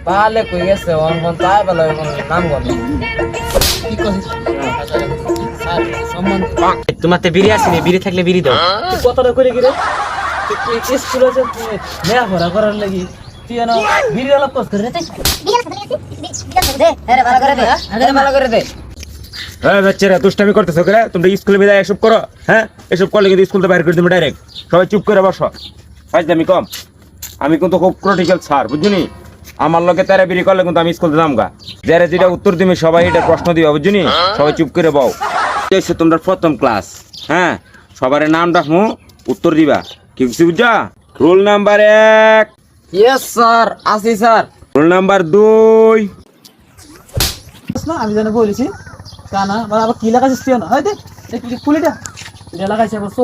তাহলে কই গেছে অন ফোন তাই বলে নাম বল কি কইছিস স্যার সম্মান তোমার তো বিড়ি আসেনি, বিড়ি থাকলে বিড়ি দাও। কথাটা কইলে কি রে তুই স্কুলে যে মেয়া ভরা করার লাগি তুই না বিড়ি আলাপ করছিস রে দে আরে ভালো করে দে আরে ভালো করে দে। হ্যাঁ বাচ্চারা দুষ্টামি করতেছো কেন? তোমরা স্কুলে বিদায় এসব করো? হ্যাঁ, এসব করলে কিন্তু স্কুল থেকে বাইরে করে দেবো ডাইরেক্ট। সবাই চুপ করে বসো। ফাইজলামি কম। আমি কিন্তু খুব ক্রিটিক্যাল স্যার, বুঝলি? আমার লগে তারা বিড়ি করলে কিন্তু আমি স্কুল যাম গা। যারা যেটা উত্তর দিবে সবাই এটা প্রশ্ন দিবা, বুঝলি? সবাই চুপ করে বও। এসে তোমরা প্রথম ক্লাস, হ্যাঁ, সবার নাম রাখমু, উত্তর দিবা। কি বুঝছি বুঝা? Roll number 1। ইয়েস স্যার, আসি স্যার। Roll number 2। না আমি জানি বলেছি কানা মানে আবার কি লাগাইছিস তুই না হয় দে দেখি খুলিটা এটা লাগাইছে আবার সো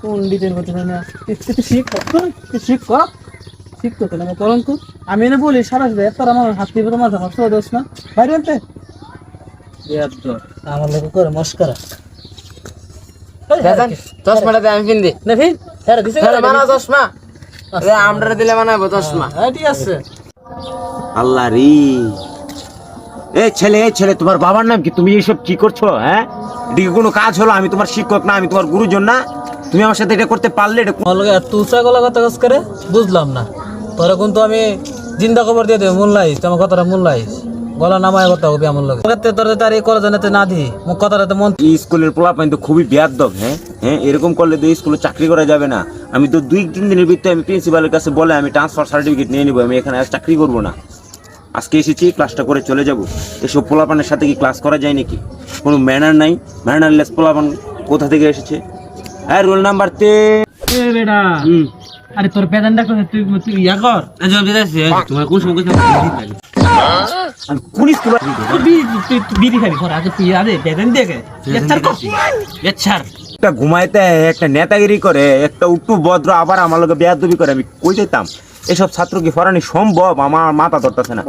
কোন ডিটেল করতে না তুই শিখ তুই শিখ কর শিখ তো না পরন্তু আমি না বলি সারা দে তোর আমার হাত দিয়ে তোমার ধর সো দোস না বাইরে আনতে ইয়াদ্দর আমার লোক করে মস্করা দাদা চশমাটা দে আমি পিন না ভিন হ্যাঁ দিছে মানা চশমা আরে আমরা দিলে মানাবো চশমা। হ্যাঁ ঠিক আছে আল্লাহ রে, এই ছেলে তোমার বাবার নাম কি? তুমি এইসব কি করছো? হ্যাঁ, এদিকে কোনো কাজ হলো? আমি তোমার শিক্ষক না, আমি তোমার গুরুজন না? তুমি আমার সাথে এটা করতে পারলে? এটা আমার লগে তুসা গলা কথা কাজ করে বুঝলাম না তোরা কিন্তু আমি জিন্দা খবর দিয়ে দেব মূল্যাইস তোমার কথাটা মূল্যাইস গলা নামায় কথা হবে আমার লগে তোর তার এই কলেজ জানাতে না দি মুখ কথাটাতে মন এই স্কুলের পোলাপাইন তো খুবই বেয়াদব। হ্যাঁ হ্যাঁ, এরকম করলে তো স্কুলে চাকরি করা যাবে না। আমি তো 2-3 দিনের ভিতরে আমি প্রিন্সিপালের কাছে বলে আমি ট্রান্সফার সার্টিফিকেট নিয়ে নিবো। আমি এখানে আর চাকরি করবো না। আজকে এসেছি, ক্লাসটা করে চলে যাব। এসব পোলাপানের সাথে কি ক্লাস করা যায় নাকি? কোনো ম্যানার নাই। ম্যানারলেস পোলাপান কোথা থেকে এসেছে? হ্যাঁ, রোল নাম্বার 3। এ বেটা আরে তোর বেদানটা কই তুই ইয়া কর জবাব দিতে তোমার কোন সময় আমি কোন স্কুলে বিড়ি খাবি খরা আগে তুই আরে বেদান দেখে লেকচার কর লেকচার একটা ঘুমাইতে একটা নেতাগিরি করে, একটা উট্টু ভদ্র আবার আমার লগে বেয়াদবি করে। আমি কই যেতাম? এসব ছাত্র কি ফরানি সম্ভব? আমার মাথা ধরতেছে না।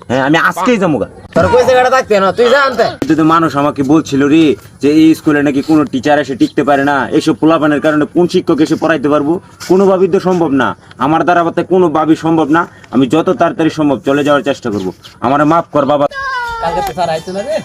হ্যাঁ, আমি আজকেই যাবো গা। তোর কই জায়গাটা থাকতে না তুই জানতে কিন্তু মানুষ আমাকে বলছিল রে যে এই স্কুলে নাকি কোনো টিচার এসে টিকতে পারে না। এইসব পোলাপানের কারণে কোন শিক্ষক এসে পড়াইতে পারবো? কোনোভাবেই তো সম্ভব না। আমার দ্বারা বাতে কোনোভাবেই সম্ভব না। আমি যত তাড়াতাড়ি সম্ভব চলে যাওয়ার চেষ্টা করব। আমারে মাফ কর বাবা। কালকে তো স্যার আইতো না রে